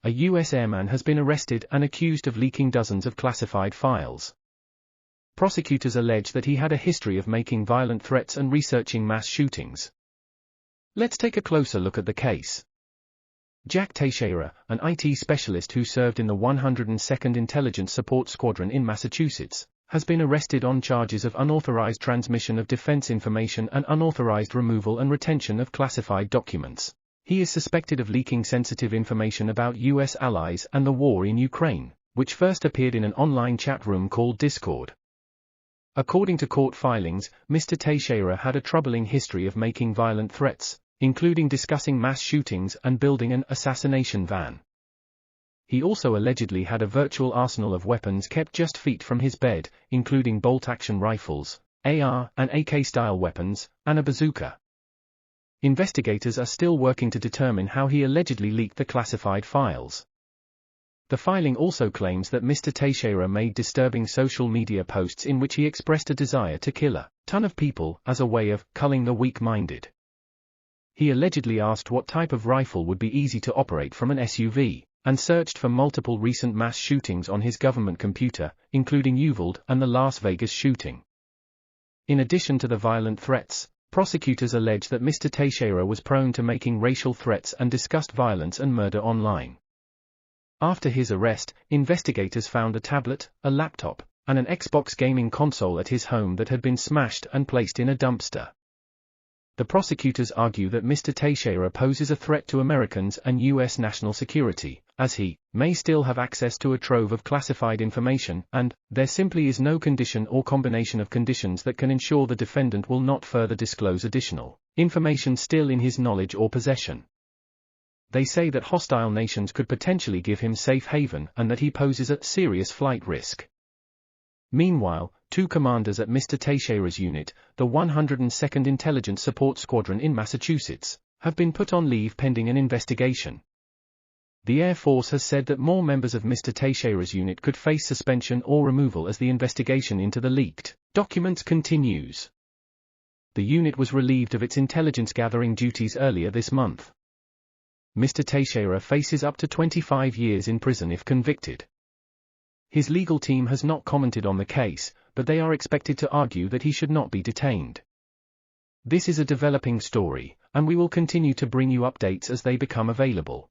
a US airman has been arrested and accused of leaking dozens of classified files. Prosecutors allege that he had a history of making violent threats and researching mass shootings. Let's take a closer look at the case. Jack Teixeira, an IT specialist who served in the 102nd Intelligence Support Squadron in Massachusetts, has been arrested on charges of unauthorized transmission of defense information and unauthorized removal and retention of classified documents. He is suspected of leaking sensitive information about US allies and the war in Ukraine, which first appeared in an online chat room called Discord. According to court filings, Mr. Teixeira had a troubling history of making violent threats, including discussing mass shootings and building an assassination van. He also allegedly had a virtual arsenal of weapons kept just feet from his bed, including bolt-action rifles, AR and AK-style weapons, and a bazooka. Investigators are still working to determine how he allegedly leaked the classified files. The filing also claims that Mr. Teixeira made disturbing social media posts in which he expressed a desire to kill a ton of people as a way of culling the weak-minded. He allegedly asked what type of rifle would be easy to operate from an SUV, and searched for multiple recent mass shootings on his government computer, including Uvalde and the Las Vegas shooting. In addition to the violent threats, prosecutors allege that Mr. Teixeira was prone to making racial threats and discussed violence and murder online. After his arrest, investigators found a tablet, a laptop, and an Xbox gaming console at his home that had been smashed and placed in a dumpster. The prosecutors argue that Mr. Teixeira poses a threat to Americans and U.S. national security, as he may still have access to a trove of classified information, and there simply is no condition or combination of conditions that can ensure the defendant will not further disclose additional information still in his knowledge or possession. They say that hostile nations could potentially give him safe haven and that he poses a serious flight risk. Meanwhile, two commanders at Mr. Teixeira's unit, the 102nd Intelligence Support Squadron in Massachusetts, have been put on leave pending an investigation. The Air Force has said that more members of Mr. Teixeira's unit could face suspension or removal as the investigation into the leaked documents continues. The unit was relieved of its intelligence gathering duties earlier this month. Mr. Teixeira faces up to 25 years in prison if convicted. His legal team has not commented on the case, but they are expected to argue that he should not be detained. This is a developing story, and we will continue to bring you updates as they become available.